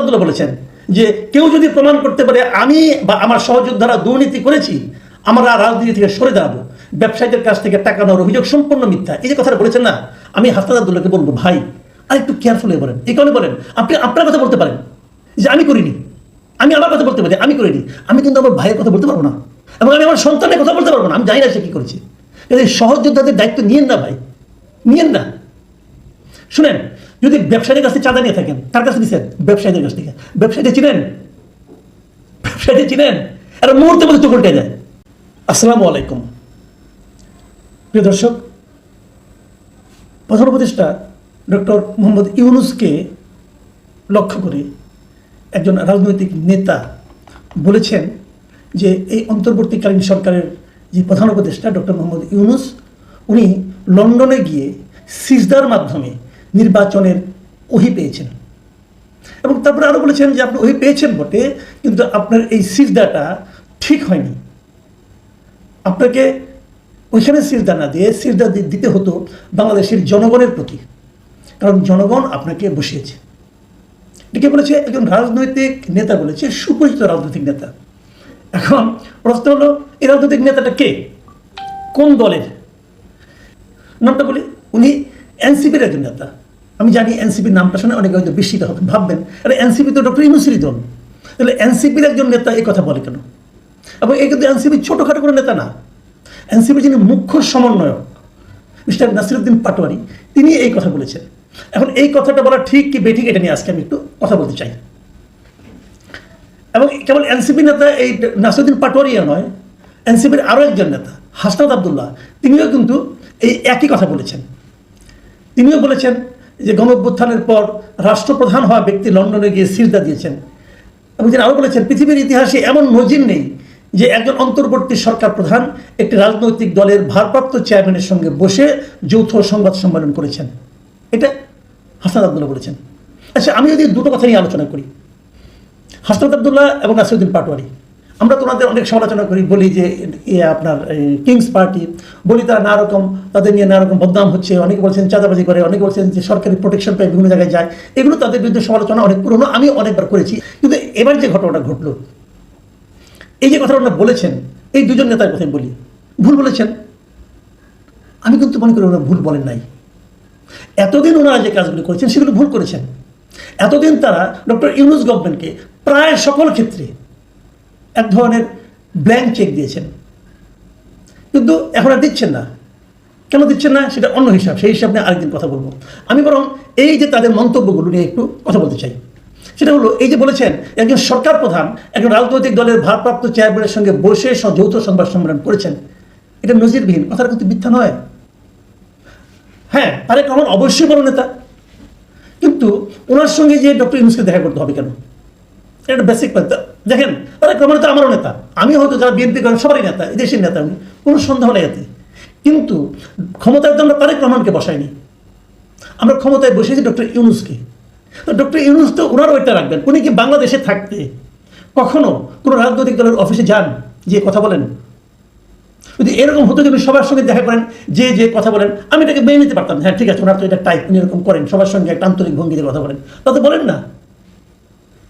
আব্দুল্লাহ বলেছেন যে কেউ যদি প্রমাণ করতে পারে আমি বা আমার সহযোদ্ধারা দুর্নীতি করেছি, আমরা রাজনীতি থেকে সরে দাঁড়াবো, ব্যবসায়ীদের কাছ থেকে টাকা নেওয়ার অভিযোগ সম্পূর্ণ মিথ্যা। এই যে কথাটা বলেছেন না, আমি হাসনাত আব্দুল্লাহকে বলবো, ভাই আর একটু কেয়ারফুল হয়ে বলেন। এই কারণে বলেন, আপনি আপনার কথা বলতে পারেন যে আমি করিনি, আমি আমার কথা বলতে পারি আমি করিনি, আমি কিন্তু আমার ভাইয়ের কথা বলতে পারবো না, এবং আমি আমার সন্তানের কথা বলতে পারবো না, আমি জানি না সে কি করেছে। এই সহযোদ্ধাদের দায়িত্ব নিয়েন না ভাই, নিয়েন না। শুনেন, যদি ব্যবসায়ীদের কাছে চাঁদা নিয়ে থাকেন, কার কাছে দিচ্ছেন? ব্যবসায়ীদের কাছ থেকে। ব্যবসায়ীদের চিনেন? ব্যবসায়ীদের চিনেন? আর মুহূর্তে মধ্যে চোখ উল্টে যায়। আসসালামু আলাইকুম প্রিয় দর্শক, প্রধান উপদেষ্টা ডক্টর মোহাম্মদ ইউনূসকে লক্ষ্য করে একজন রাজনৈতিক নেতা বলেছেন যে এই অন্তর্বর্তীকালীন সরকারের যে প্রধান উপদেষ্টা ডক্টর মোহাম্মদ ইউনূস, উনি লন্ডনে গিয়ে সিজদার মাধ্যমে নির্বাচনের ওহী পেয়েছেন। এবং তারপরে আরও বলেছেন যে আপনি ওহী পেয়েছেন বটে, কিন্তু আপনার এই সিজদাটা ঠিক হয়নি, আপনাকে ওইখানে সিজদা না দিয়ে সিজদা দিতে হতো বাংলাদেশের জনগণের প্রতি, কারণ জনগণ আপনাকে বসিয়েছে। এটাকে বলেছে একজন রাজনৈতিক নেতা, বলেছে সুপরিচিত রাজনৈতিক নেতা। এখন প্রশ্ন হলো, এই রাজনৈতিক নেতাটা কে, কোন দলের? নামটা বলি, উনি এনসিপির একজন নেতা। আমি জানি এনসিপির নামটা শুনে অনেকে হয়তো বিস্মিত হবেন, ভাববেন আরে এনসিপি তো ডক্টর ইউনূসেরই দল, তাহলে এনসিপির একজন নেতা এই কথা বলে কেন? এবং এই কিন্তু এনসিপির ছোটোখাটো কোনো নেতা না, এনসিপির যিনি মুখ্য সমন্বয়ক মিস্টার নাসিরউদ্দিন পাটোয়ারি, তিনি এই কথা বলেছেন। এখন এই কথাটা বলা ঠিক কি বেঠিক, এটা নিয়ে আজকে আমি একটু কথা বলতে চাই। এবং কেবল এনসিপি নেতা এই নাসিরউদ্দিন পাটোয়ারিও নয়, এনসিপির আরও একজন নেতা হাসনাত আব্দুল্লাহ, তিনিও কিন্তু এই একই কথা বলেছেন। তিনিও বলেছেন যে গণঅভ্যুত্থানের পর রাষ্ট্রপ্রধান হওয়া ব্যক্তি লন্ডনে গিয়ে সিজদা দিয়েছেন। এবং তিনি আরও বলেছেন পৃথিবীর ইতিহাসে এমন নজির নেই যে একজন অন্তর্বর্তী সরকার প্রধান একটি রাজনৈতিক দলের ভারপ্রাপ্ত চেয়ারম্যানের সঙ্গে বসে যৌথ সংবাদ সম্মেলন করেছেন। এটা হাসনাত আব্দুল্লাহ বলেছেন। আচ্ছা, আমি যদি দুটো কথা নিয়ে আলোচনা করি, হাসনাত আব্দুল্লাহ এবং নাসিরউদ্দিন পাটোয়ারি, আমরা তো ওনাদের অনেক সমালোচনা করি, বলি যে আপনার কিংস পার্টি, বলি তারা নানা রকম, তাদের নিয়ে নানা রকম বদনাম হচ্ছে, অনেকে বলছেন চাঁদাবাজি করে, অনেকে বলছেন যে সরকারি প্রোটেকশন পেয়ে বিভিন্ন জায়গায় যায়, এগুলো তাদের বিরুদ্ধে সমালোচনা অনেক পুরনো, আমি অনেকবার করেছি। কিন্তু এবার যে ঘটনাটা ঘটলো, এই যে কথাটা ওনারা বলেছেন, এই দুজন নেতার কথাই বলি, ভুল বলেছেন। আমি কিন্তু মনে করি ওনারা ভুল বলেন নাই। এতদিন ওনারা যে কাজগুলো করেছেন সেগুলো ভুল করেছেন। এতদিন তারা ডক্টর ইউনূস গভর্নমেন্টকে প্রায় সকল ক্ষেত্রে এক ধরনের ব্ল্যাঙ্ক চেক দিয়েছেন, কিন্তু এখন আর দিচ্ছেন না। কেন দিচ্ছেন না সেটা অন্য হিসাব, সেই হিসাব নিয়ে আরেকদিন কথা বলবো। আমি বরং এই যে তাদের মন্তব্যগুলো নিয়ে একটু কথা বলতে চাই। সেটা হলো, এই যে বলেছেন একজন সরকার প্রধান একজন রাজনৈতিক দলের ভারপ্রাপ্ত চেয়ারম্যানের সঙ্গে বসে যৌথ সংবাদ সম্মেলন করেছেন, এটা নজিরবিহীন, কথাটা কিন্তু মিথ্যা নয়। হ্যাঁ, তারেক রহমান অবশ্যই বড় নেতা, কিন্তু ওনার সঙ্গে যে ডক্টর ইউনূসকে দেখা করতে হবে কেন? এটা বেসিক কথা। দেখেন, তারেক রহমান তো আমারও নেতা, আমি হয়তো যারা বিএনপি করেন সবারই নেতা, এই দেশের নেতা, উনি কোনো সন্দেহ নেই এতে। কিন্তু ক্ষমতায় তো আমরা তারেক রহমানকে বসাইনি, আমরা ক্ষমতায় বসেছি ডক্টর ইউনূসকে। তো ডক্টর ইউনূস তো ওনার ওইটা রাখবেন। উনি কি বাংলাদেশে থাকতে কখনো কোনো রাজনৈতিক দলের অফিসে যান, যে কথা বলেন? যদি এরকম হতো যে সবার সঙ্গে দেখা করেন, যে কথা বলেন, আমি এটাকে মেনে নিতে পারতাম, হ্যাঁ ঠিক আছে, ওনার তো এটা টাইপ, উনি এরকম করেন, সবার সঙ্গে একটা আন্তরিক ভঙ্গিতে কথা বলেন, তা তো বলেন না।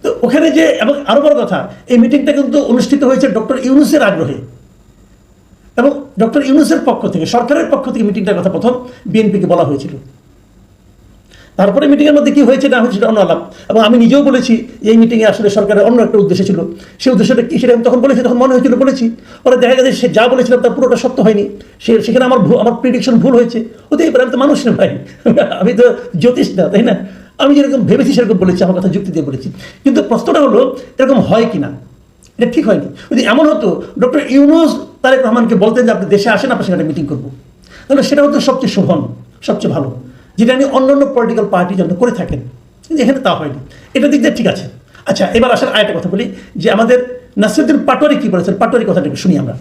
তো ওখানে যে, এবং আরও বড় কথা, এই মিটিংটা কিন্তু অনুষ্ঠিত হয়েছে ডক্টর ইউনূসের আগ্রহে, এবং ডক্টর ইউনূসের পক্ষ থেকে, সরকারের পক্ষ থেকে মিটিংটার কথা প্রথম বিএনপিকে বলা হয়েছিল। তারপরে মিটিংয়ের মধ্যে কী হয়েছে না হয়েছে সেটা অন্য আলাপ। এবং আমি নিজেও বলেছি এই মিটিংয়ে আসলে সরকারের অন্য একটা উদ্দেশ্য ছিল, সেই উদ্দেশ্যটা কী সেটা আমি তখন বলেছি, তখন মনে হয়েছিল বলেছি, পরে দেখা গেছে সে যা বলেছিলাম তার পুরোটা সত্য হয়নি, সেখানে আমার প্রেডিকশন ভুল হয়েছে। হতেই পারে, আমি তো মানুষ না ভাই, আমি তো জ্যোতিষ না, তাই না? আমি যেরকম ভেবেছি সেরকম বলেছি, আমার কথা যুক্তি দিয়ে বলেছি। কিন্তু প্রশ্নটা হলো এরকম হয় কি না, এটা ঠিক হয়নি। যদি এমন হতো ডক্টর ইউনূস তারেক রহমানকে বলতেন যে আপনি দেশে আসেন, আপনার সেখানে মিটিং করবো, তাহলে সেটা হতো সবচেয়ে শোভন, সবচেয়ে ভালো, যেটা নিয়ে অন্যান্য পলিটিক্যাল পার্টি যেন করে থাকেন। কিন্তু এখানে তা হয়নি, এটা দিক দিয়ে ঠিক আছে। আচ্ছা, এবার আসার আরেকটা কথা বলি, যে আমাদের নাসিরউদ্দিন পাটোয়ারি কী বলেছেন, পাটোয়ারি কথাটা একটু শুনি আমরা।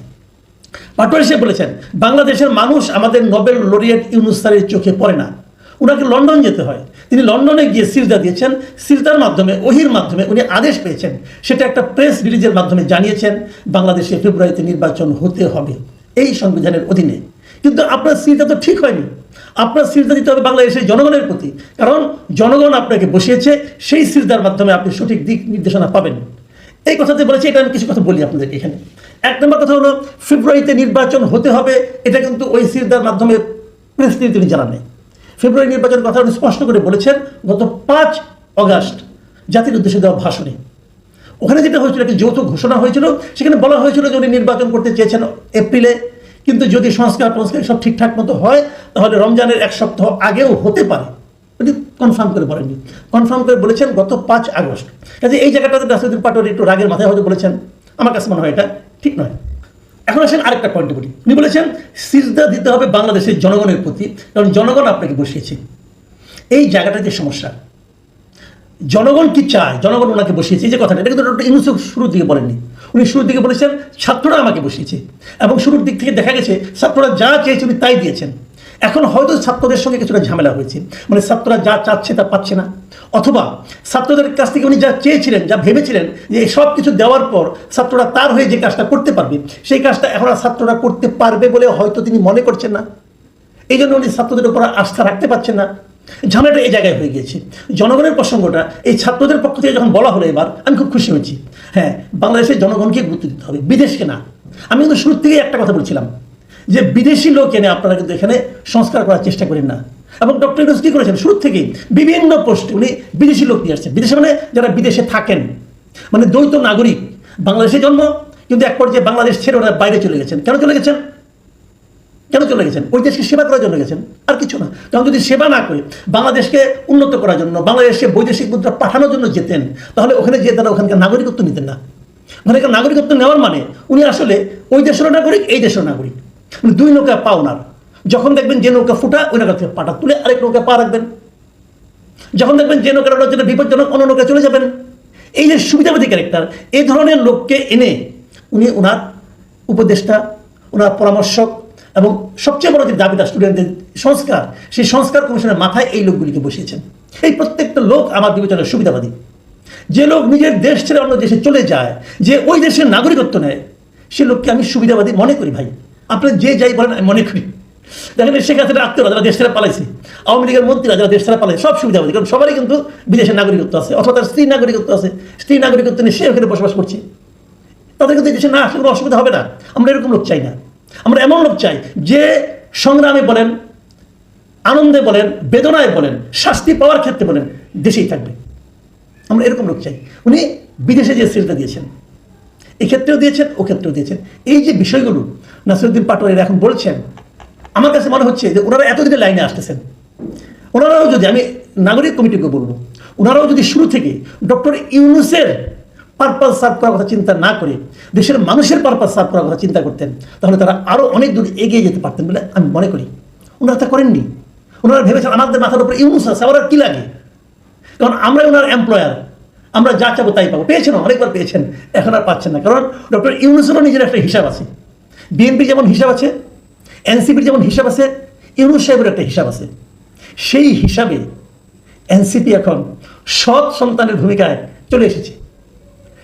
পাটোয়ারি সে বলেছেন, বাংলাদেশের মানুষ আমাদের নোবেল লরিয়েট ইউনূস স্যারের চোখে পড়ে না, ওনাকে লন্ডন যেতে হয়। তিনি লন্ডনে গিয়ে সিজদা দিয়েছেন, সিজদার মাধ্যমে, ওহির মাধ্যমে উনি আদেশ পেয়েছেন, সেটা একটা প্রেস রিলিজের মাধ্যমে জানিয়েছেন বাংলাদেশে ফেব্রুয়ারিতে নির্বাচন হতে হবে এই সংবিধানের অধীনে। কিন্তু আপনার সিজদা তো ঠিক হয়নি, আপনার সিজদা দিতে হবে বাংলাদেশের জনগণের প্রতি, কারণ জনগণ আপনাকে বসিয়েছে, সেই সিজদার মাধ্যমে আপনি সঠিক দিক নির্দেশনা পাবেন। এই কথাতে বলেছি, এটা আমি কিছু কথা বলি আপনাদেরকে এখানে। এক নম্বর কথা হলো, ফেব্রুয়ারিতে নির্বাচন হতে হবে, এটা কিন্তু ওই সিজদার মাধ্যমে প্রেস দিয়ে তিনি জানান নাই। ফেব্রুয়ারি নির্বাচনের কথা উনি স্পষ্ট করে বলেছেন গত 5 অগাস্ট জাতির উদ্দেশ্যে দেওয়া ভাষণে। ওখানে যেটা হয়েছিল, একটা যৌথ ঘোষণা হয়েছিল, সেখানে বলা হয়েছিল যে উনি নির্বাচন করতে চেয়েছেন এপ্রিলে, কিন্তু যদি সংস্কার সব ঠিকঠাক মতো হয় তাহলে রমজানের 1 সপ্তাহ আগেও হতে পারে। উনি কনফার্ম করে বলেননি, কনফার্ম করে বলেছেন গত 5 আগস্ট। কাজে এই জায়গাটাতে নাসিরুদ্দিন পাটোয়ারি একটু রাগের মাথায় হয়তো বলেছেন, আমার কাছে মনে হয় এটা ঠিক নয়। এখন আসেন আরেকটা পয়েন্ট বলি। উনি বলেছেন সিজদা দিতে হবে বাংলাদেশের জনগণের প্রতি, কারণ জনগণ আপনাকে বসিয়েছে। এই জায়গাটা যে সমস্যা, জনগণ কি চায়, জনগণ ওনাকে বসিয়েছে, এই যে কথাটা, এটা কিন্তু ডক্টর ইউনূস শুরুর দিকে বলেননি। উনি শুরুর দিকে বলেছেন ছাত্ররা আমাকে বসিয়েছে, এবং শুরুর দিক থেকে দেখা গেছে ছাত্ররা যা চেয়েছে উনি তাই দিয়েছেন। এখন হয়তো ছাত্রদের সঙ্গে কিছুটা ঝামেলা হয়েছে, মানে ছাত্ররা যা চাচ্ছে তা পাচ্ছে না, অথবা ছাত্রদের কাছ থেকে উনি যা চেয়েছিলেন, যা ভেবেছিলেন যে সব কিছু দেওয়ার পর ছাত্ররা তার হয়ে যে কাজটা করতে পারবে, সেই কাজটা এখন আর ছাত্ররা করতে পারবে বলে হয়তো তিনি মনে করছেন না। এই জন্য উনি ছাত্রদের উপর আস্থা রাখতে পারছেন না। ঝামেলাটা এই জায়গায় হয়ে গিয়েছে। জনগণের প্রসঙ্গটা এই ছাত্রদের পক্ষ থেকে যখন বলা হলো এবার, আমি খুব খুশি হয়েছি। হ্যাঁ, বাংলাদেশের জনগণকে গুরুত্ব দিতে হবে, বিদেশকে না। আমি কিন্তু শুরু থেকেই একটা কথা বলছিলাম যে বিদেশি লোক এনে আপনারা কিন্তু এখানে সংস্কার করার চেষ্টা করেন না। এবং ডক্টর ইউনূস কি করেছেন, শুরু থেকেই বিভিন্ন পোস্টে উনি বিদেশি লোক নিয়ে আসছেন। বিদেশে মানে যারা বিদেশে থাকেন, মানে দ্বৈত নাগরিক, বাংলাদেশে জন্ম কিন্তু এক পর্যায়ে বাংলাদেশ ছেড়ে ওরা বাইরে চলে গেছেন। কেন চলে গেছেন? ওই দেশকে সেবা করার জন্য গেছেন, আর কিছু না। কারণ যদি সেবা না করে বাংলাদেশকে উন্নত করার জন্য, বাংলাদেশে বৈদেশিক মুদ্রা পাঠানোর জন্য যেতেন, তাহলে ওখানে যেয়ে তারা ওখানকার নাগরিকত্ব নিতেন না। ওখানকার নাগরিকত্ব নেওয়ার মানে উনি আসলে ওই দেশেরও নাগরিক, এই দেশেরও নাগরিক, মানে 2 নৌকা পা ওনার। যখন দেখবেন যে নৌকা ফুটা, ওই নৌকা থেকে পাটা তুলে আরেক নৌকা পা রাখবেন। যখন দেখবেন যে নৌকাটা ওনার জন্য বিপজ্জনক, অন্য নৌকা চলে যাবেন। এই যে সুবিধাবাদী ক্যারেক্টার, এই ধরনের লোককে এনে উনি ওনার উপদেষ্টা, ওনার পরামর্শক, এবং সবচেয়ে বড় যে দাবিদার স্টুডেন্টদের সংস্কার, সেই সংস্কার কমিশনের মাথায় এই লোকগুলিকে বসিয়েছেন। এই প্রত্যেকটা লোক আমার বিবেচনায় সুবিধাবাদী। যে লোক নিজের দেশ ছেড়ে অন্য দেশে চলে যায়, যে ওই দেশের নাগরিকত্ব নেয়, সে লোককে আমি সুবিধাবাদী মনে করি। ভাই, আপনি যে যাই বলেন, আমি মনে করি। দেখেন শেখ হাসিনার আত্মীয়রা যারা দেশ ছেড়ে পালাইছে, আওয়ামী লীগের মন্ত্রীরা যারা দেশ ছেড়ে পালায়, সব সুবিধাবাদী, কারণ সবারই কিন্তু বিদেশের নাগরিকত্ব আছে, অথবা তার স্ত্রী নাগরিকত্ব আছে। স্ত্রী নাগরিকত্ব নিয়ে সে ওখানে বসবাস করছে, তাদের কিন্তু দেশে না আসলে কোনো অসুবিধা হবে না। আমরা এরকম লোক চাই না। আমরা এমন লোক চাই যে সংগ্রামে বলেন, আনন্দে বলেন, বেদনায় বলেন, শাস্তি পাওয়ার ক্ষেত্রে বলেন, দেশেই থাকবে। আমরা এরকম লোক চাই। উনি বিদেশে যে সিলটা দিয়েছেন, এই ক্ষেত্রেও দিয়েছেন, ও ক্ষেত্রেও দিয়েছেন। এই যে বিষয়গুলো নাসিরুদ্দিন পাটোয়ারি এখন বলছেন, আমার কাছে মনে হচ্ছে যে ওনারা এতদিনের লাইনে আসতেছেন। ওনারাও যদি, আমি নাগরিক কমিটিকে বলবো, ওনারাও যদি শুরু থেকে ডক্টর ইউনূসের পারপাস সার্ভ করার কথা চিন্তা না করে দেশের মানুষের পারপাস সার্ভ করার কথা চিন্তা করতেন, তাহলে তারা আরও অনেক দূর এগিয়ে যেতে পারতেন বলে আমি মনে করি। ওনারা তা করেননি। ওনারা ভেবেছেন আমাদের মাথার উপরে ইউনূস আছে, আমার আর কী লাগে, কারণ আমরা ওনার এমপ্লয়ার, আমরা যা চাবো তাই পাবো। পেয়েছেন, অনেকবার পেয়েছেন, এখন আর পাচ্ছেন না, কারণ ডক্টর ইউনূসেরও নিজের একটা হিসাব আছে। বিএনপির যেমন হিসাব আছে, এনসিপির যেমন হিসাব আছে, ইউনূস সাহেবের একটা হিসাব আছে। সেই হিসাবে এনসিপি এখন সৎ সন্তানের ভূমিকায় চলে এসেছে।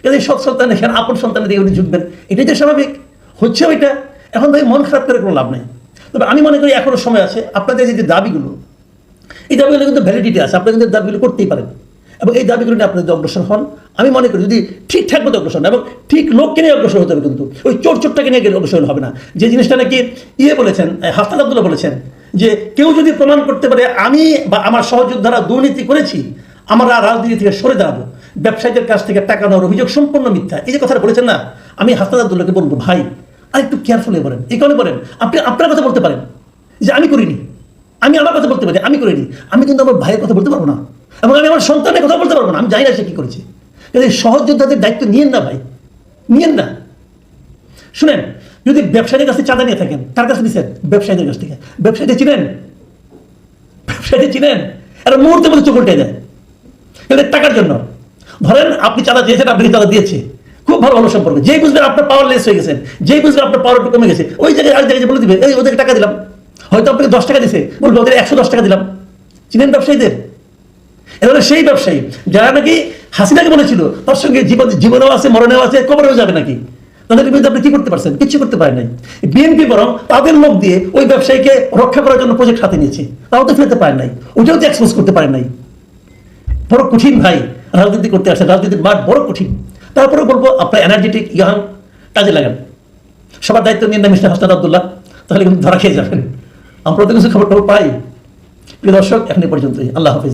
এই সৎ সন্তান এখানে আপন সন্তানের দিকে উনি ঝুঁকবেন, এটাই তো স্বাভাবিক হচ্ছে। ওইটা এখন ভাই মন খারাপ করে কোনো লাভ নেই। তবে আমি মনে করি এখনো সময় আছে। আপনাদের যে দাবিগুলো, এই দাবিগুলো কিন্তু ভ্যালিডিটি আছে, আপনারা কিন্তু দাবিগুলো করতেই পারেন, এবং এই দাবিগুলো নিয়ে আপনারা যদি অগ্রসর হন, আমি মনে করি যদি ঠিকঠাক মতো অগ্রসর হন, এবং ঠিক লোককে নিয়ে অগ্রসর হতে হবে, কিন্তু ওই চোরটাকে নিয়ে গেলে অগ্রসর হবে না। যে জিনিসটা নাকি বলেছেন, হাসনাত আব্দুল্লাহ বলেছেন যে কেউ যদি প্রমাণ করতে পারে আমি বা আমার সহযোদ্ধারা দুর্নীতি করেছি, আমরা রাজনীতি থেকে সরে দাঁড়াবো, ব্যবসায়ীদের কাছ থেকে টাকা নেওয়ার অভিযোগ সম্পূর্ণ মিথ্যা, এই যে কথাটা বলেছেন না, আমি হাসনাত আব্দুল্লাহকে বলবো, ভাই আর একটু কেয়ারফুলি বলেন। এই কারণে বলেন, আপনি আপনার কথা বলতে পারেন যে আমি করিনি, আমি আমার কথা বলতে পারি আমি করিনি, আমি কিন্তু আমার ভাইয়ের কথা বলতে পারবো না, এবং আমি আমার সন্তানের কথা বলতে পারবো না, আমি জানি না সে কী করেছে। কিন্তু এই সহযোদ্ধাদের দায়িত্ব নিয়েন না ভাই, নিয়েন না। শুনেন, যদি ব্যবসায়ীদের কাছে চাঁদা নিয়ে থাকেন, কার কাছে দিচ্ছেন? ব্যবসায়ীদের কাছ থেকে। ব্যবসায়ীদের চিনেন? ব্যবসায়ীদের চিনেন? এরা মুহূর্তের মধ্যে চোখ উল্টে দেয় এদের টাকার জন্য। ধরেন আপনি চাঁদা দিয়েছেন, আপনাকে চাঁদা দিয়েছে, খুব ভালো ভালো সম্পর্ক। যেই বুঝবেন আপনার পাওয়ারলেস হয়ে গেছেন, যেই বুঝবেন আপনার পাওয়ার কমে গেছে, ওই জায়গায় আরেক জায়গায় বলে দিবে, এই ওদেরকে টাকা দিলাম, হয়তো আপনাকে 10 টাকা দিছে, বলবে ওদের 110 টাকা দিলাম। চিনেন ব্যবসায়ীদের? এরা সেই ব্যবসায়ী যারা নাকি হাসিনাকে বলেছিল তার সঙ্গে জীবনেও আছে, মরণেও আছে, কবরেও যাবে নাকি। তাদের বিরুদ্ধে আপনি কি করতে পারছেন? কিচ্ছু করতে পারেন নাই। বিএনপি বরং তাদের লোক দিয়ে ওই ব্যবসায়ীকে রক্ষা করার জন্য প্রজেক্ট হাতে নিয়েছে, তাও তো ফেলতে পারেন নাই, ওটাও তো এক্সপোজ করতে পারেন নাই। বড় কঠিন ভাই রাজনীতি করতে আসে, রাজনীতির মাঠ বড় কঠিন। তারপরে বলবো আপনার এনার্জেটিক ইয়াং, কাজে লাগান, সবার দায়িত্ব নিয়ে নেন মিস্টার হাসনাত আব্দুল্লাহ, তাহলে কিন্তু ধরা খেয়ে যাবেন। আমরা তো কিছু খবর পাই। প্রিয় দর্শক, এখন এই পর্যন্তই। আল্লাহ হাফিজ।